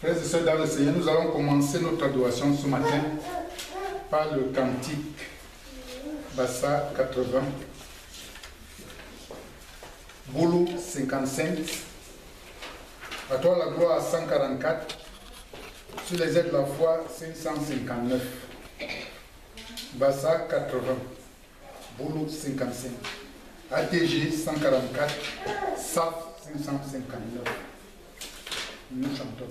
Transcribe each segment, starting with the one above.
Frères et sœurs dans le Seigneur, nous allons commencer notre adoration ce matin par le cantique Bassa 80, Boulou 55, à toi la gloire 144, sur les aides de la foi 559, Bassa 80, Boulou 55, ATG 144, SAF 559. Nous chantons.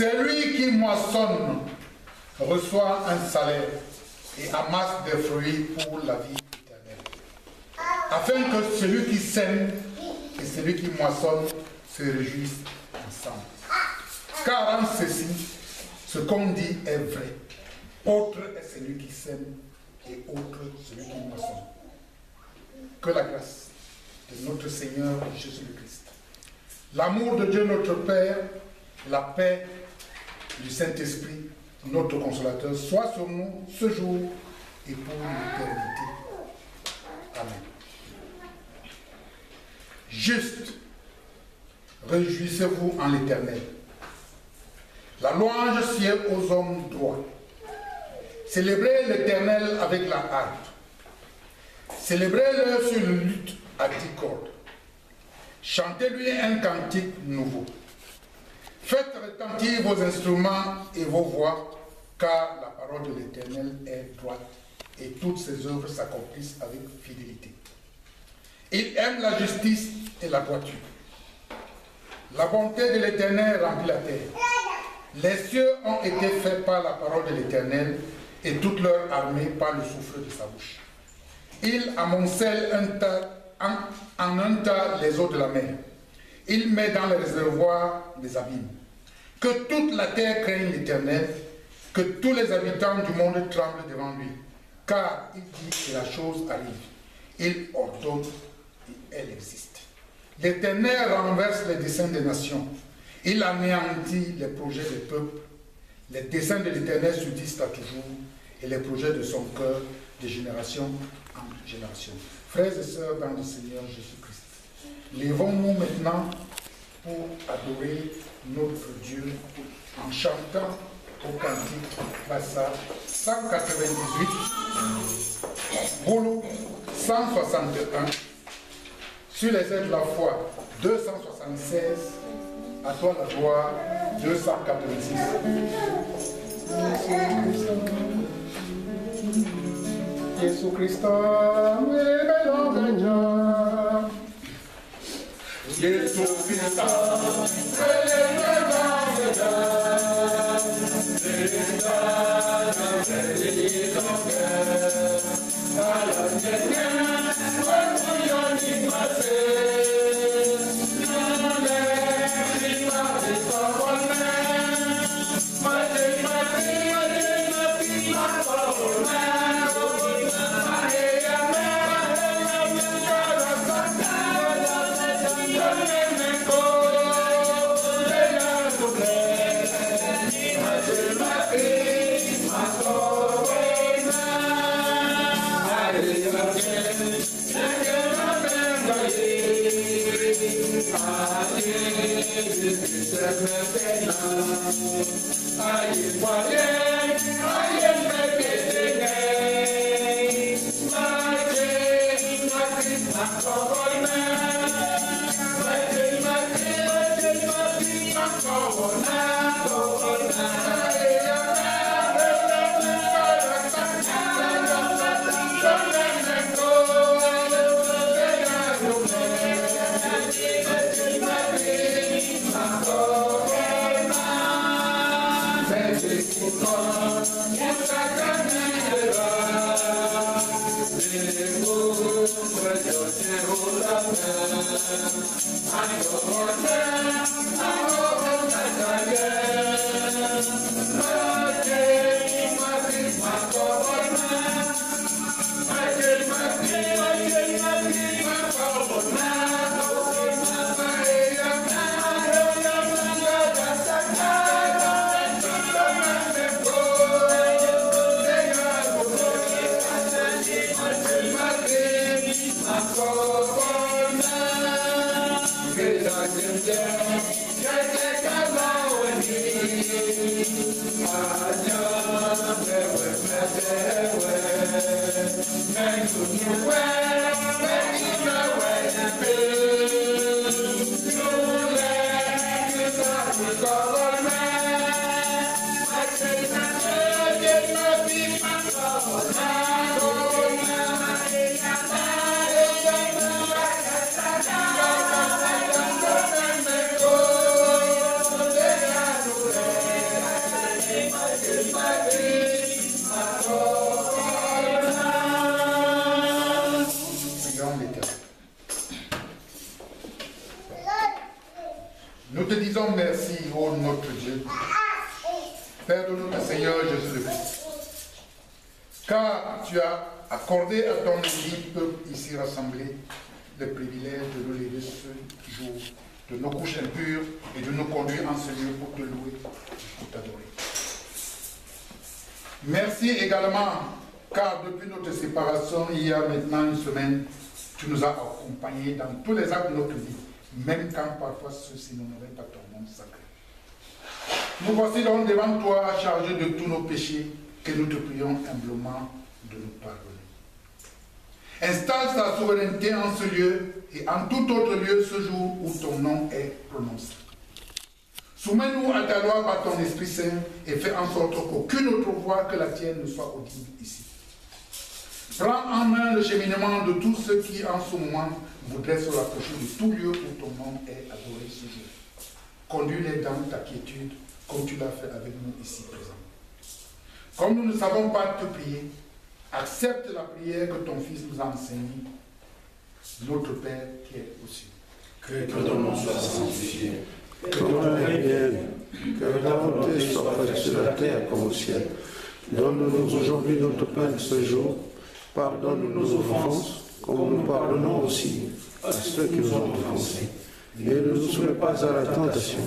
Celui qui moissonne reçoit un salaire et amasse des fruits pour la vie éternelle, afin que celui qui sème et celui qui moissonne se réjouissent ensemble. Car en ceci, ce qu'on dit est vrai. Autre est celui qui sème et autre celui qui moissonne. Que la grâce de notre Seigneur Jésus-Christ, l'amour de Dieu notre Père, la paix du Saint-Esprit, notre consolateur, soit sur nous ce jour et pour l'éternité. Amen. Juste, réjouissez-vous en l'Éternel. La louange sied aux hommes droits. Célébrez l'Éternel avec la harpe. Célébrez-le sur le luth à 10 cordes. Chantez-lui un cantique nouveau. Faites retentir vos instruments et vos voix, car la parole de l'Éternel est droite et toutes ses œuvres s'accomplissent avec fidélité. Il aime la justice et la droiture. La bonté de l'Éternel remplit la terre. Les cieux ont été faits par la parole de l'Éternel et toute leur armée par le souffle de sa bouche. Il amoncelle en un tas les eaux de la mer. Il met dans les réservoirs des abîmes. Que toute la terre craigne l'Éternel, que tous les habitants du monde tremblent devant lui. Car il dit que la chose arrive. Il ordonne et elle existe. L'Éternel renverse les desseins des nations. Il anéantit les projets des peuples. Les desseins de l'Éternel subsistent à toujours et les projets de son cœur de génération en génération. Frères et sœurs dans le Seigneur Jésus-Christ, levons-nous maintenant pour adorer notre Dieu en chantant au cantique passage 198, boulot 161, sur les ailes de la foi 276, à toi la gloire 286. Jésus Christ, nous te disons merci, ô notre Dieu, Père de notre Seigneur Jésus-Christ, car tu as accordé à ton équipe ici rassemblé le privilège de nous lever ce jour de nos couches impures et de nous conduire en ce lieu pour te louer, pour t'adorer. Merci également, car depuis notre séparation, il y a maintenant une semaine, tu nous as accompagnés dans tous les actes de notre vie, même quand parfois ceux-ci n'honoraient pas ton nom sacré. Nous voici donc devant toi, chargés de tous nos péchés, que nous te prions humblement de nous pardonner. Installe sa souveraineté en ce lieu et en tout autre lieu ce jour où ton nom est prononcé. Soumets-nous à ta loi par ton Esprit Saint et fais en sorte qu'aucune autre voix que la tienne ne soit audible ici. Prends en main le cheminement de tous ceux qui en ce moment voudraient se rapprocher de tout lieu où ton nom est adoré ce jour. Conduis-les dans ta quiétude comme tu l'as fait avec nous ici présents. Comme nous ne savons pas te prier, accepte la prière que ton Fils nous a enseignée. Notre Père qui est aux cieux. Que ton nom soit sanctifié. Que ton règne vienne. Que ta volonté soit faite sur la terre comme au ciel. Donne-nous aujourd'hui notre pain de ce jour. Pardonne-nous nos offenses, comme nous pardonnons aussi à ceux qui nous ont offensés. Et ne nous soumets pas à la tentation,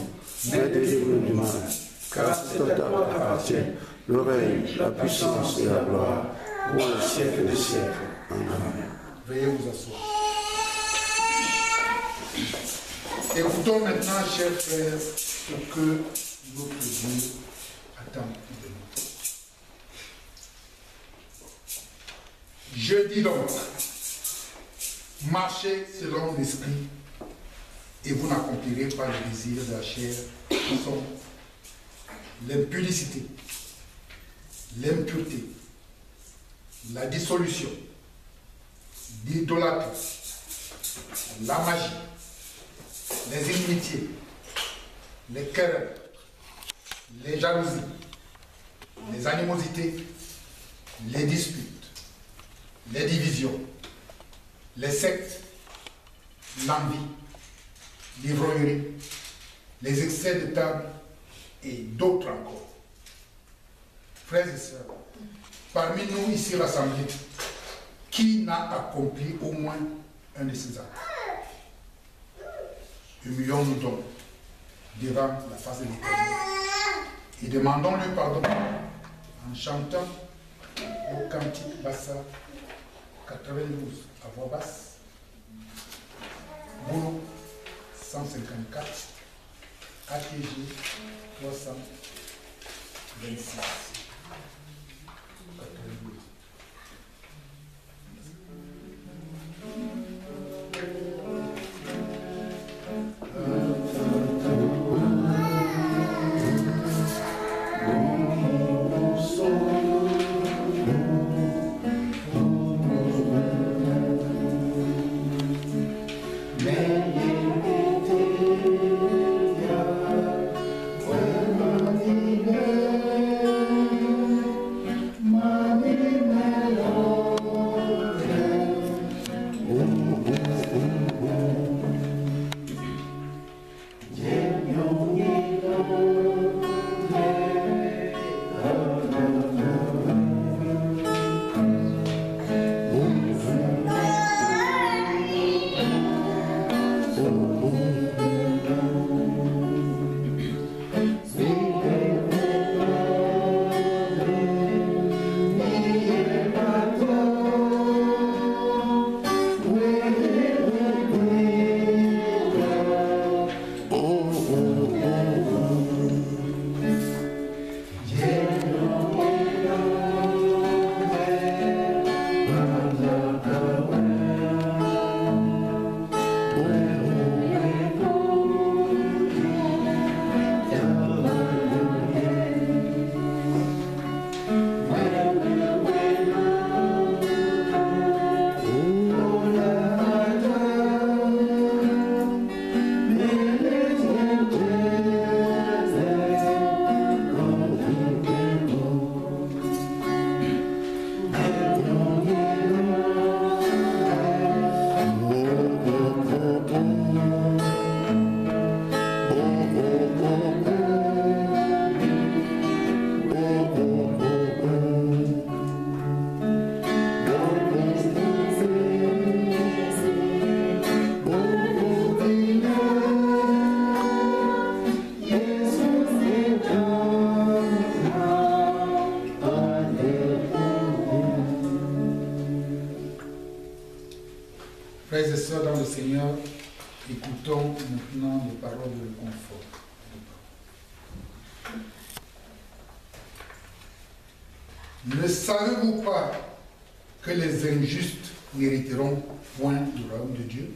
mais délivre-nous du mal. Car c'est à toi qu'appartient le règne, la puissance et la gloire, pour les siècles des siècles. Amen. Veuillez vous asseoir. Écoutons maintenant, chers frères, ce que notre Dieu attend de nous. Je dis donc, marchez selon l'esprit et vous n'accomplirez pas les désirs de la chair qui sont l'impudicité, l'impureté, la dissolution, l'idolâtrie, la magie, les inimitiés, les querelles, les jalousies, les animosités, les disputes, les divisions, les sectes, l'envie, l'ivrognerie, les excès de table et d'autres encore. Frères et sœurs, parmi nous ici rassemblés, qui n'a accompli au moins un de ces actes? Humilions-nous donc devant la face de l'Éternel et demandons-lui pardon en chantant au cantique Bassa 92 à voix basse, Boulot 154, ATG 326. 92. Frères et sœurs dans le Seigneur, écoutons maintenant les paroles de confort. Ne savez-vous pas que les injustes n'hériteront point du royaume de Dieu.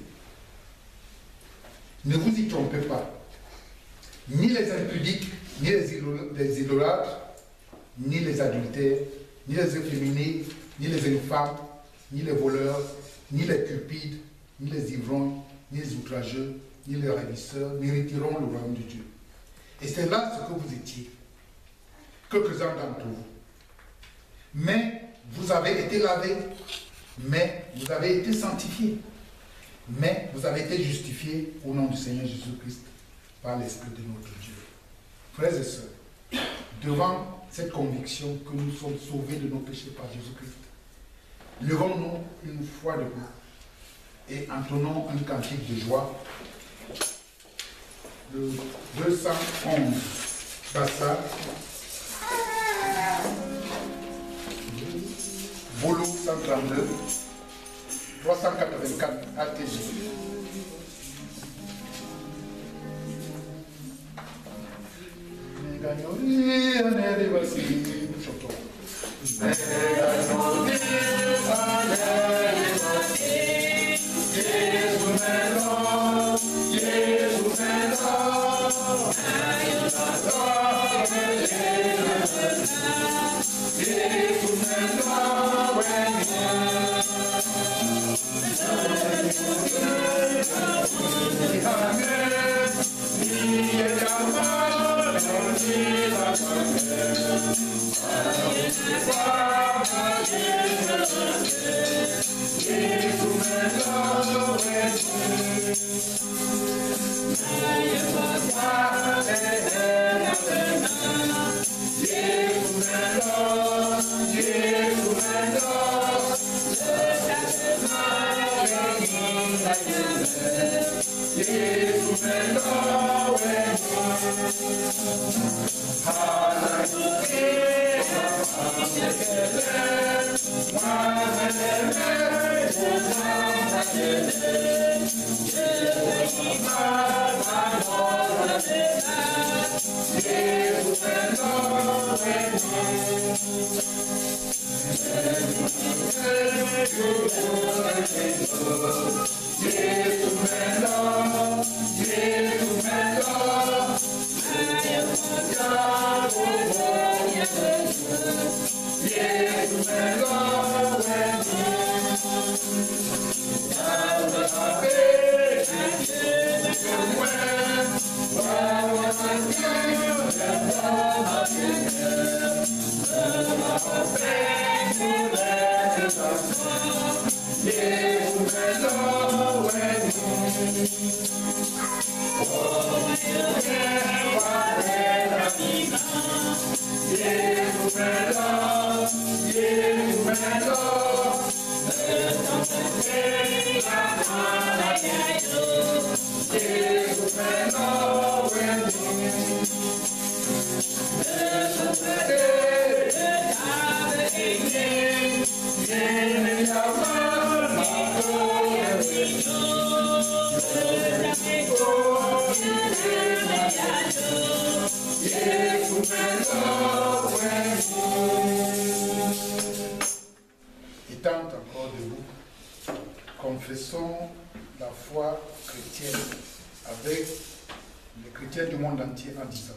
Ne vous y trompez pas. Ni les impudiques, ni les idolâtres, ni les adultères, ni les efféminés, ni les infâmes, ni les voleurs, ni les cupides, ni les ivrognes, ni les outrageux, ni les ravisseurs n'hériteront le royaume de Dieu. Et c'est là ce que vous étiez, quelques-uns d'entre vous. Mais vous avez été lavés, mais vous avez été sanctifiés, mais vous avez été justifiés au nom du Seigneur Jésus-Christ par l'Esprit de notre Dieu. Frères et sœurs, devant cette conviction que nous sommes sauvés de nos péchés par Jésus-Christ, levons-nous une fois debout et entonnons un cantique de joie. Le 211 passage, Bolo 132, 384 ATG. Étant encore debout, confessons la foi chrétienne avec les chrétiens du monde entier en disant: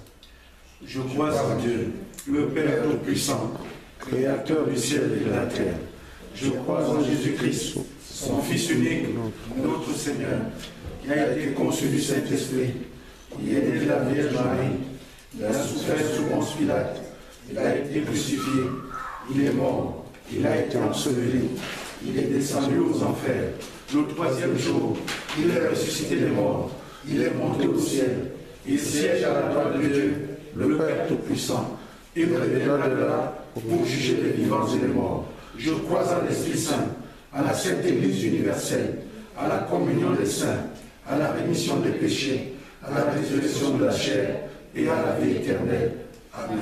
Je crois en Dieu, le Père Tout-Puissant, Créateur du ciel et de la terre. Je crois en Jésus-Christ, son Fils unique, notre Seigneur, qui a été conçu du Saint-Esprit, qui est né de la Vierge Marie, il a souffert sous Ponce Pilate, il a été crucifié, il est mort, il a été enseveli, il est descendu aux enfers. Le troisième jour, il est ressuscité des morts, il est monté au ciel, il siège à la droite de Dieu, le Père Tout-Puissant. Il reviendra de là pour juger les vivants et les morts. Je crois en l'Esprit Saint, à la Sainte Église universelle, à la communion des saints, à la rémission des péchés, à la résurrection de la chair et à la vie éternelle. Amen.